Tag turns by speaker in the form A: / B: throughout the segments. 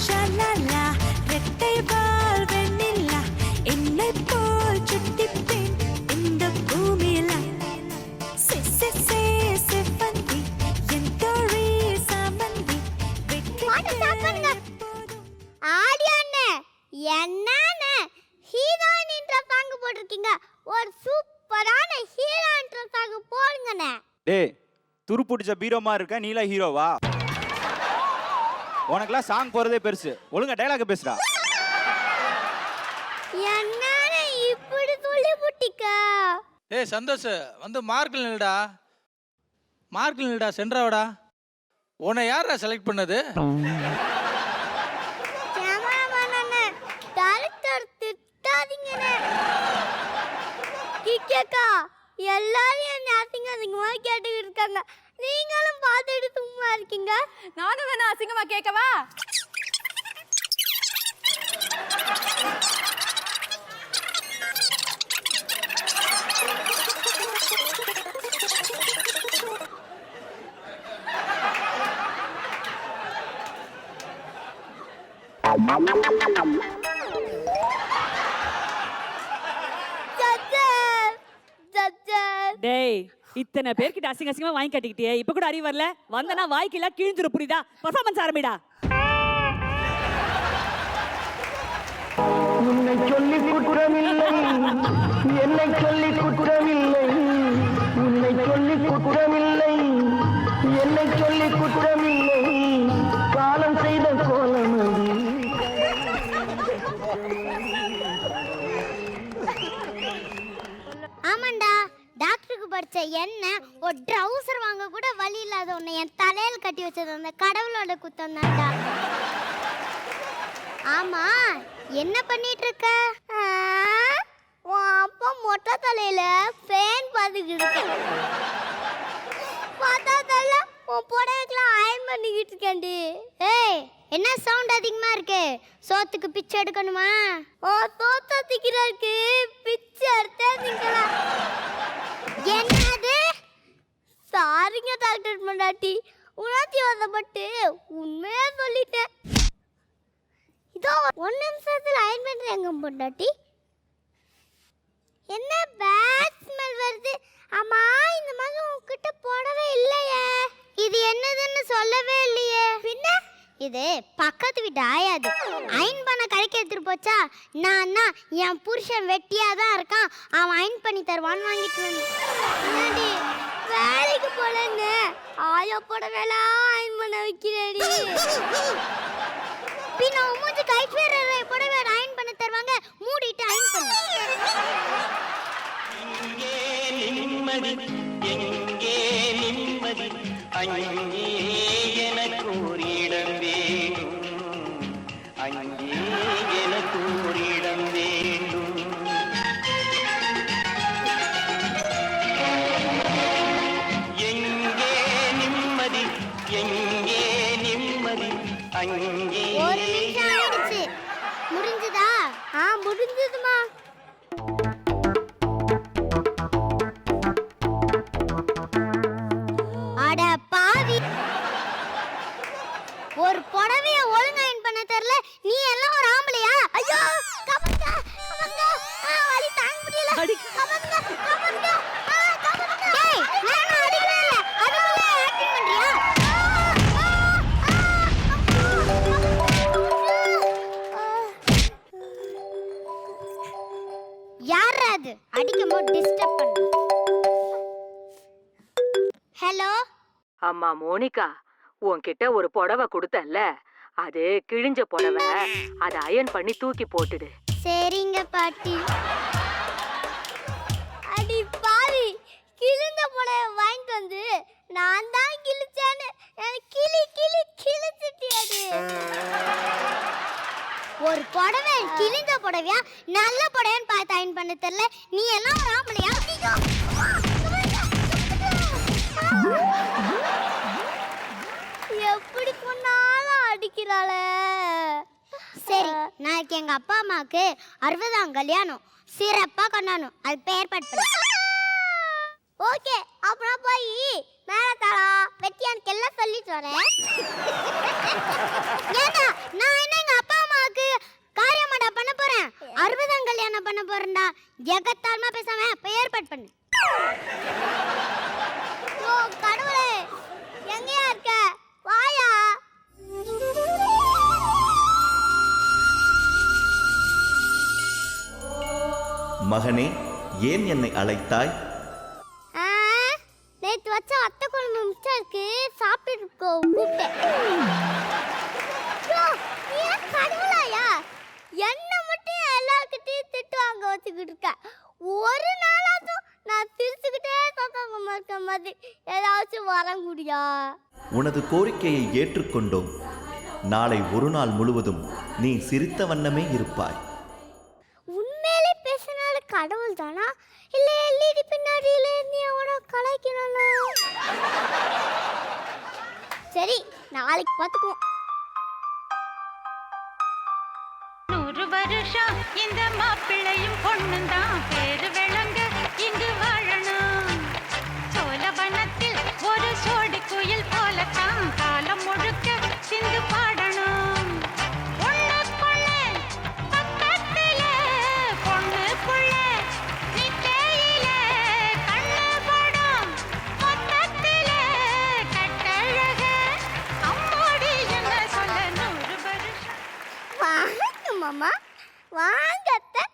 A: ஷலலா ரெட்டை பால் வெண்ணிலா என்னை போல் சுட்டி பெண் இந்த பூமியில செவ்வந்தி என் தோழி சாமந்தி
B: ஆடியாண்ணே என்னண்ணே ஹீரோயின்ற சாங் போட்டிருக்கீங்க, ஒரு சூப்பரான ஹீரோயின்ற சாங் போடுங்கண்ணே.
C: டேய் துருப்புடிச்ச பீரோமா இருக்க நீலா ஹீரோவா? உனக்குலாம் சாங் போறதே பெருசு, ஒழுங்கா டைலாக் பேசுடா.
B: என்னண்ணே இப்படி சொல்லி புட்டிக்க?
D: ஏய் சந்தோஷ், வந்து மார்க்கில் நில்டா, மார்க்கில் நில்டா, சென்றாவடா. உன்னை யாரா செலக்ட் பண்ணது?
B: கேமராமேன் அண்ணே, டைரக்டர் திட்டாதீங்கண்ணே. கிக்கேக்கா எல்லாரும் என்ன அசிங்கமா கேட்டுக்கிட்டு இருக்காங்க, நீங்களும் பார்த்துட்டு சும்மா இருக்கீங்க.
E: நானும் வேணா அசிங்கமா கேட்கவா? டேய் இத்தனை பேர்கிட்ட அசிங்கமா வாங்கி கட்டிக்கிட்டியே, இப்ப கூட அறிவு வரல? வந்தனா வாய்க்கில கிழிஞ்சிரு, புரியுதா? பெர்ஃபார்மன்ஸ் ஆரம்பிடா.
F: உன்னை சொல்லி குற்றமில்லை, என்னை சொல்லி குற்றமில்லை, உன்னை சொல்லி குற்றமில்லை, என்னை சொல்லி குற்றமில்லை, காலம் செய்த கோலமதி.
B: ஆமாண்டா, டாக்டருக்கு படிச்ச என்ன ஒரு ட்ரௌசர் வாங்க கூட வழி இல்லாத உன்னை என் தலையில கட்டி வச்சது அந்த கடவுளோட குத்தம் தான்டா. ஆமா, என்ன பண்ணிட்டு இருக்க? உன் அப்பா மொட்டை தலையில ஃபேன் பார்த்துக்கிட்டு இருக்க. பார்த்தா தள்ள உன் புடவைக்கெல்லாம் அயன் பண்ணிக்கிட்டு இருக்கேன்டி. ஏய், என்ன சவுண்ட் அதிகமா இருக்கு? சோத்துக்கு பிச்சை எடுக்கணுமா? ஓ, சோத்த திக்கிறாருக்கு பிச்சை எடுத்தே திங்கலாம். என்னது? சாரிங்க டாக்டர் பொண்டாட்டி, உணர்ச்சி வசப்பட்டு உண்மையா சொல்லிட்டேன். இதோ 1 நிமிஷத்துல அயன் பண்றேன் எங்க பொண்டாட்டி. என்ன பேட் ஸ்மெல் வருது? ஆமா, இந்த மாதிரி உன்கிட்ட போடவே இல்லையே. இது என்னதுன்னு சொல்லவே இல்லையே. பின்ன இது பக்கத்து வீட்டு ஆயாது, அயன் பண்ண கடைக்கு எடுத்துட்டு போச்சா. நான் என் புருஷன் வெட்டியா தான் இருக்கான், அவன் அயன் பண்ணி தருவான்னு வாங்கிட்டு வந்தேன். வேலைக்கு போலன்னு ஆயோ போட வேலை அயன் பண்ண வைக்கிறேடி. பின்ன மூஞ்சி கைட் வேற புடவை அயன் பண்ண தருவாங்க, மூடிட்டு அயன் பண்ணு.
F: எங்கே நிம்மதி, எங்கே நிம்மதி, அங்கே எனக்கு ஒரு இடம் வேணும், அங்கே எனக்கு ஒரு இடம் வேண்டும். எங்கே நிம்மதி, எங்கே நிம்மதி, அங்கே.
B: ஒரு நிமிஷம் ஆயிடுச்சு, முடிஞ்சதா? முடிஞ்சதுமா. அட பாவி, ஒரு புடவைய ஒழுங்கா அயன் பண்ண தெரியல, நீ எல்லாம் ஒரு ஆம்பளையா? ஐயோ, கமங்க கமங்க, வலி தாங்க முடியல. கமங்க கமங்க, கமங்க. டேய், நான் அடிக்கவே இல்ல, அதுக்குள்ள ஆக்டிங் பண்றியா? யாரா அது அடிக்கும்போது டிஸ்டர்ப் பண்ணு? ஹலோ
E: அம்மா மோனிகா, உன்கிட்ட ஒரு புடவை கொடுத்தல்ல, அது கிழிஞ்ச புடவை, அதை அயன் பண்ணி தூக்கி போட்டுடு.
B: சரிங்க பாட்டி. அடி பாவி, கிழிஞ்ச புடவை வாங்கிட்டு வந்து நான் தான் கிழிச்சேன்னு கிழிச்சிட்டியாடி. ஒரு புடவை கிழிஞ்ச புடவையா நல்ல புடவைன்னு பார்த்து அயன் பண்ண தெரியல, நீ எல்லாம் ஒரு ஆம்பளையா? எப்படி கொண்டாலும் அடிக்கிறாளே. சரி, நாளைக்கு எங்க அப்பா அம்மாவுக்கு 60ஆம் கல்யாணம், சிறப்பா கொண்டாடணும், அதுக்கு ஏற்பாடு பண்ணு. ஓகே, அப்புறம் போய் மேலத்தாளம் வெட்டியானுக்கு எல்லாம் சொல்லிட்டு வரேன். ஏன்னா நான் என்ன எகத்தாரமா பேசாம போய் ஏற்பாடு பண்ணு. ஓ கடவுளே, எங்கயா இருக்க? வாயா.
G: மகனே, ஏன் என்னை அழைத்தாய்?
B: நேற்று வச்ச அத்தை குழம்பு மிச்சம் இருக்கு, சாப்பிட்டு கூப்பிட்டேன். ஏன் கடவுளாயா, என்ன மட்டும் எல்லாருக்கிட்டையும் திட்டு வாங்க வச்சுக்கிட்டு இருக்க? ஒரு நாளாச்சும் நான் சிரிச்சுக்கிட்டே சத்தமா இருக்க மாதிரி ஏதாச்சும் வரங்குடியா?
G: உனது கோரிக்கையை ஏற்றுக்கொண்டோம். நாளை ஒரு நாள் முழுவதும் நீ சிரித்த வண்ணமே இருப்பாய்.
B: உண்மையிலே பேசினால கடவுள் தானா, இல்ல எல்இடி பின்னாடியில நீ அவனை கலாய்க்கிறானா? சரி, நாளைக்கு பார்த்துக்குவோம்.
A: 100 வருஷம் இந்த மாப்பிள்ளையும் பொண்ணுந்தான் பேரு விளங்க இங்கு வாழணும். சோழவனத்தில் ஒரு சோடி குயில் போலத்தான் காலம் முழுக்க சிந்து பாடணும். பொண்ணுக்குள்ள பக்கத்தில பொண்ணுக்குள்ள நித்தையில கண்ணு படும் மொத்தத்தில கட்டழக அம்மோடி என்ன சொல்ல 100 வருஷம்.
B: வாங்க மாமா, வாங்க அத்தை.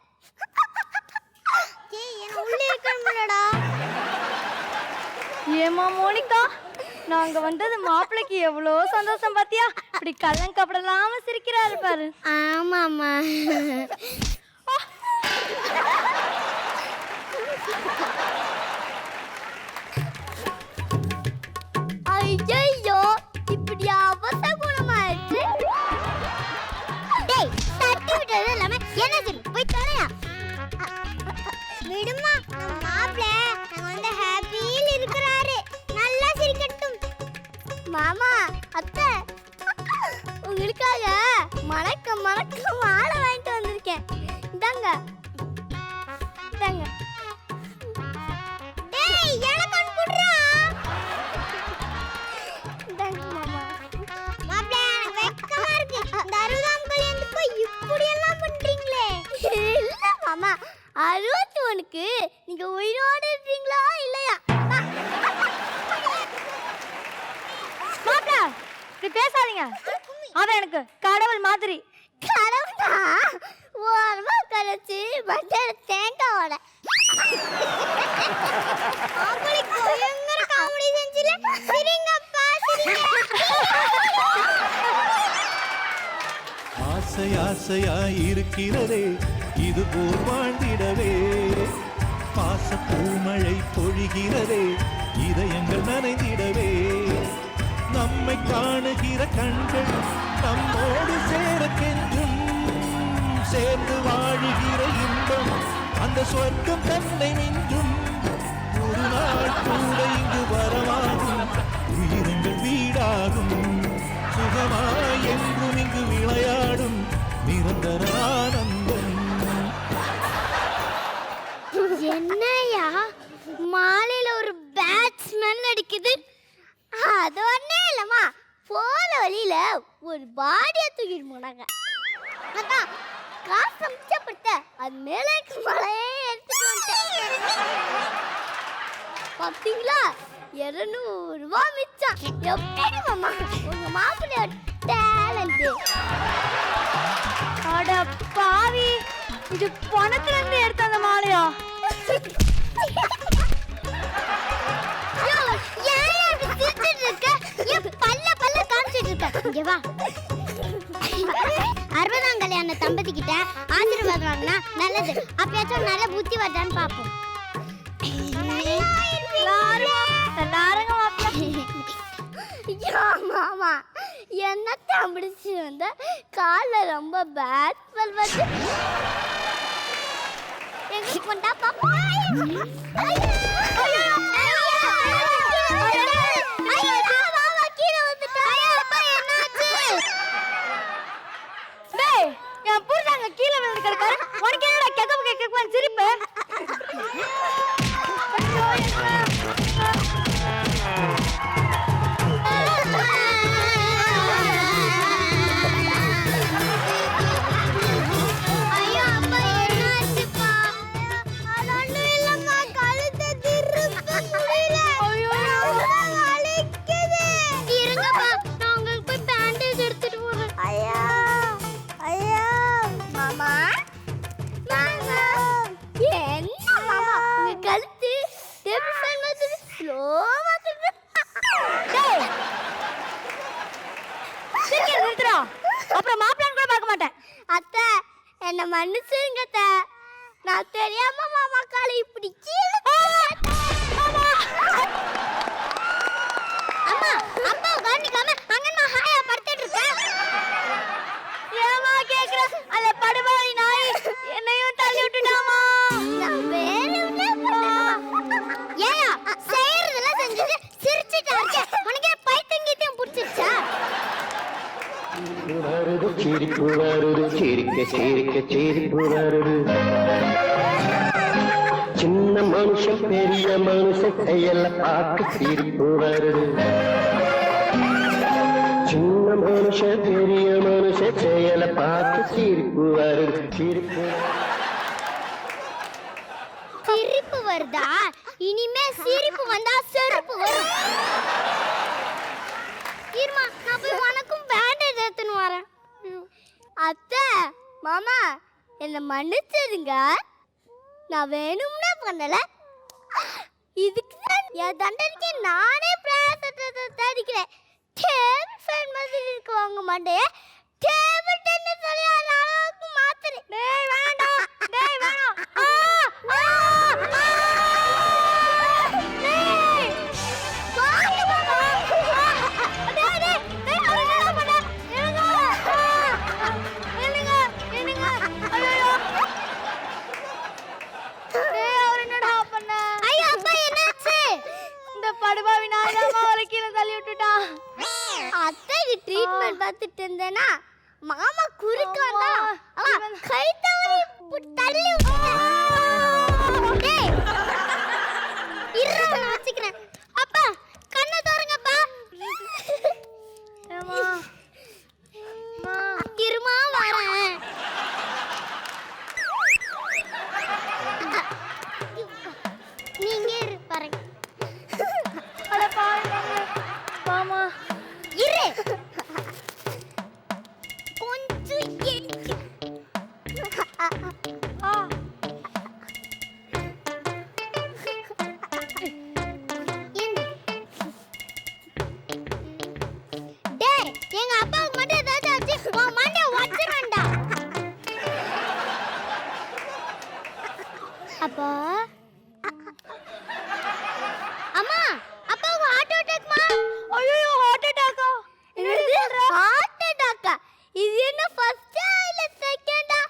B: என்ன உள்ளே இருக்கணும்லடா?
H: ஏமா மோனிகா, நாங்க வந்தது மாப்பிள்ளைக்கு எவ்வளோ சந்தோஷம் பாத்தியா? இப்படி கள்ளங்கப்படலாம சிரிக்கிறாரு பாரு.
B: ஆமாம்மா. ஐயோ, இப்படி அவசகுணமாயிடுச்சு. டேய், தட்டி விட்டது இல்லாம என்ன சரி போய் தரையா? விடுமா, நம்ம மாப்பிள்ளை நாங்க வந்து ஹாப்பியில் இருக்கிறாரு, நல்லா சிரிக்கட்டும். மாமா, அத்தை, உங்களுக்காக மணக்க மணக்க மாலை வாங்கிட்டு வந்திருக்கேன். இந்தாங்க இந்தாங்க. டேய், எனக்கு ஒன்று குடுறா. இந்தாங்க மாமா. மாப்பிள்ளை, எனக்கு வெக்கமா இருக்கு. இந்த 60ஆம் கல்யாணத்துக்கு இப்படி எல்லாம் பண்றீங்களே. இல்ல மாமா, 61க்கு நீங்க உயிரோட இருக்கீங்களா இல்லையா?
H: மாப்பிள்ள, இப்படி பேசாதீங்க. அவன் எனக்கு கடவுள் மாதிரி.
B: கடவுளா? ஓரமா கரைச்சி மஞ்சள் தேங்காவோட அவங்களுக்கு பயங்கர காமெடி செஞ்சில. சிரிங்கப்பா, சிரிங்க.
I: ஆசை ஆசையாய் இருக்கிறதே இது போல் வாழ்ந்திடவே, பாச பூமழை பொழிகிறதே இதயங்கள் நனைந்திடவே, நம்மை காணுகிற கண்கள் நம்மோடு சேரக்கென்றும், சேர்ந்து வாழுகிற இன்பம் அந்த சொர்க்கம் தன்னை மிஞ்சும். ஒரு நாள் கூட இங்கு வரமாகும், உயிரங்கள் வீடாகும், சுகமாய் என்றும் இங்கு விளையாடும் நிரந்தர ஆனந்தம்.
B: என்னையா மாலையில ஒரு பேட் ஸ்மெல் அடிக்குது? அது ஒண்ணே இல்லம்மா, போற வழியில ஒரு பாடியை தூக்கிட்டு போனாங்க. அதான் காசு மிச்சப்பட்ட அது மேல இருக்க மலையே எடுத்துட்டு வந்துட்டேன். பாத்தீங்களா, 200 ரூபாய் மிச்சம். எப்படி மாமா உங்க மாப்பிள்ளையோட டேலண்ட்?
H: அட பாவி, இது பணத்துல இருந்து எடுத்த அந்த மாலையா?
B: அறுபதாம் கல்யாண தம்பதி கிட்ட ஆசீர்வாதம் வாங்கினா நல்லது, அப்பயாச்சும் நல்ல புத்தி வருதான்னு பாப்போம். மாமா, என்ன தம்பிச்சு வந்த காலில் ரொம்ப பேட் ஸ்மெல் வருது. எங்களுக்கு கொண்டா பாப்பா.
H: என் புருஷாங்க கீழே விழுந்து கிடக்காரு, உனக்கு என்னடா கேட்க கேட்க சிரிப்பு? நிறுத்துறா. அப்புறம் மாப்பிள்ளைன்னு கூட பார்க்க மாட்டேன்.
B: அத்தை என்ன மன்னிச்சிருங்க அத்தை. நான் தெரியாம மாமா காலை இப்படி கீழே அம்மா அப்பா கவனிக்காம அங்க நான் ஹாயா படுத்துட்டு இருக்கேன்.
H: ஏமா கேக்குற? அந்த படுபாவி நாய் என்னையும் தள்ளி விட்டுட்டாமா.
B: நான் வேணும்னே பண்ணேன். ஏயா செய்யறதெல்லாம் செஞ்சுட்டு சிரிச்சிட்டு இருக்கேன். உனக்கு பைத்தங்கிட்டையும் பிடிச்சிருச்சா?
F: சிரிப்பு வருது சிரிக்க சிரிக்க சிரிப்பு வருது சின்ன மனுஷன் பெரிய மனுஷன் கையெல்லாம் பார்த்து சிரிப்பு வருது சின்ன மனுஷன் பெரிய மனுஷன் கையெல்லாம் பார்த்து சிரிப்பு வருது சிரிப்பு
B: சிரிப்பு வருதா? இனிமே சிரிப்பு வந்தா செருப்பு வரும். இருமா நான் போய் உனக்கும் பேண்டேஜ் எடுத்துன்னு வரேன். அத்தை மாமா என்னை மன்னிச்சிடுங்க. நான் வேணும்னே பண்ணல. இதுக்கு தான் என் தண்டனைக்கு நானே பிரயாசத்தை தடிக்கிறேன். டேபிள் ஃபேன் மாதிரி இருக்கு வாங்க மாட்டே. டேபிள் டென்னிஸ் விளையாடுற அளவுக்கு மாத்துறேன்.
H: டேய் வேண்டாம். டேய் வேணாம்.
B: டேய் வாங்க மாமா. டேய் டேய் டேய் அவன் என்ன பண்ண?
H: என்னங்க ஐயோ. டேய் அவர் என்னடா பண்ண?
B: ஐயோ அப்பா என்னாச்சு?
H: இந்த படுபாவி நாய் தான் அவரை கீழே தள்ளி விட்டுட்டான்.
B: அத்தைக்கு ட்ரீட்மெண்ட் பார்த்துட்டு இருந்தேனா மாமா குறுக்க வந்தா கை தவறி தள்ளி விட்டுட்டேன். டேய் இருடா நான் வச்சுக்கிறேன். அப்பா கண்ணை திறங்கப்பா.
H: ஏமா
B: இருமா வரேன். நீங்க இரு பாருங்க.
H: அட பாருங்க மாமா.
B: இரு கொஞ்சம் எரிக்கு. டேய் எங்க அப்பாவுக்கு மட்டும் ஏதாவது ஆச்சு உன் மண்டைய உடைச்சிருவேன்டா. அப்பா அம்மா அப்பாவுக்கு ஹார்ட் அட்டாக்மா.
H: ஐயோ ஹார்ட் அட்டாக்கா?
B: என்னது ஹார்ட் அட்டாக்கா? இது என்ன ஃபர்ஸ்டா இல்ல செகண்டா?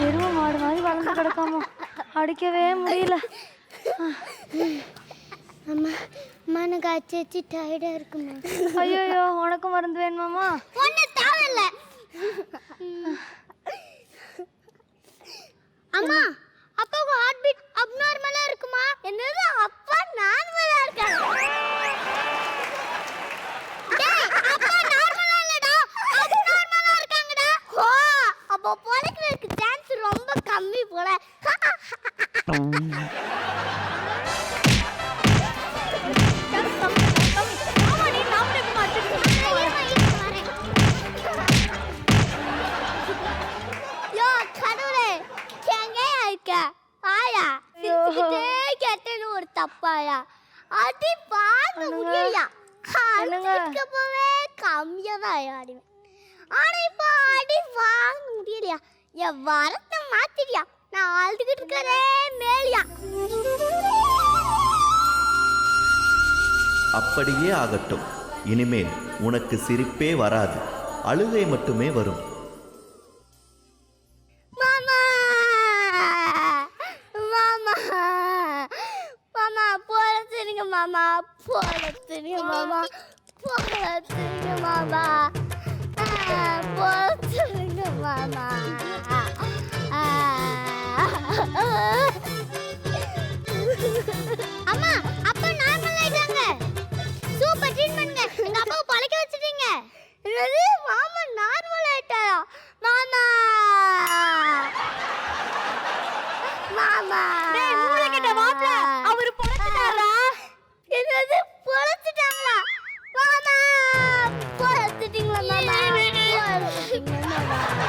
H: எருவ மாடு மாதிரி வளர்ந்து கிடக்காமோ, அடிக்கவே முடியல.
B: அம்மா எனக்கு அச்சேச்சி டயர்டா இருக்குமா.
H: ஐயோ உனக்கும் மருந்து வேணுமாமா?
B: ஒண்ணு தேவையில்ல. அம்மா அப்பாவுக்கு ஹார்ட் பீட் அப்நார்மலா இருக்குமா? என்னது அப்பா நார்மலா இருக்காங்க? டேய் அப்பா நார்மலா இல்லடா அப்நார்மலா இருக்காங்கடா. ஓ அப்ப பொழைக்கிறதுக்கு சான்ஸ் ரொம்ப கம்மி போல. யோ கடவுளே எங்கேயா இருக்க? ஆயா சிரிச்சுக்கிட்டே கேட்டேன்னு ஒரு தப்பாயா? அடி பார்க்க முடியலையா? அடிச்சுக்க போவே கம்மியா தான் ஆடுவேன். ஆனா இப்போ அடி வாங்க முடியலையா? என் வரத்தை மாத்திரியா? நான் அழுதுகிட்டு இருக்கிறேன் மேலியா.
G: அப்படியே ஆகட்டும். இனிமேல் உனக்கு சிரிப்பே வராது, அழுகை மட்டுமே வரும்.
B: மாமா மாமா மாமா போலத்துங்க மாமா போலத்துங்க மாமா போலத்துங்க மாமா போலத்துங்க மாமா. அம்மா அப்பா நார்மல் ஆயிட்டாங்க. சூப்பர் ட்ரீட்மென்ட்ங்க. எங்க அப்பாவை பழைக்க வச்சிட்டீங்க. என்னது மாமா நார்மல் ஆயிட்டாரா? மாமா மாமா
H: டேய் மூளைக்கிட்ட மாப்ள அவர் பொளச்சிட்டாரா?
B: என்னது பொளச்சிட்டாங்களா? மாமா பொளச்சிட்டீங்களா மாமா? பொளச்சிட்டீங்களா மாமா?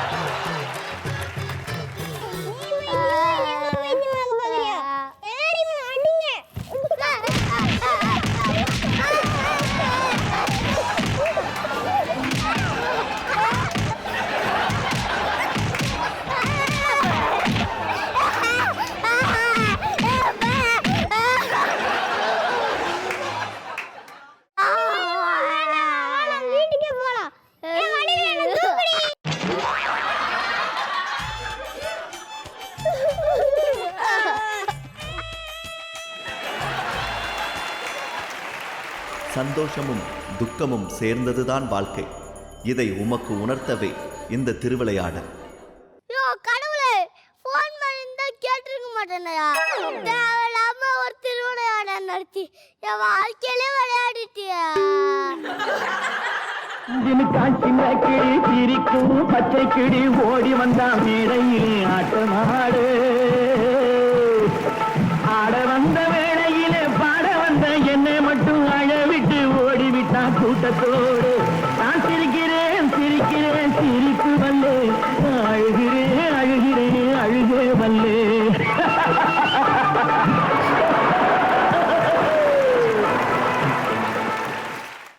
G: சந்தோஷமும் துக்கமும் சேர்ந்ததுதான் வாழ்க்கை. இதை உமக்கு உணர்த்தவே இந்த திருவிளையாடல்.
B: யோ கடவுளே, ஃபோன் பண்ணிருந்தா கேட்டிருக்க மாட்டேனயா. தேவையில்லாம ஒரு திருவிளையாடல் நடத்தி என் வாழ்க்கையிலே விளையாடிட்டியா.
F: சின்ன கிளி சிரிக்கும் பச்சை கிளி ஓடி வந்தான் மேடையிலே ஆட்டமாடு. ஆட வந்த வேளையிலே பாட வந்த என்னை மட்டும் அழவிட்டு ஓடிவிட்டான் கூட்டத்தோடு. நான் சிரிக்கிறேன்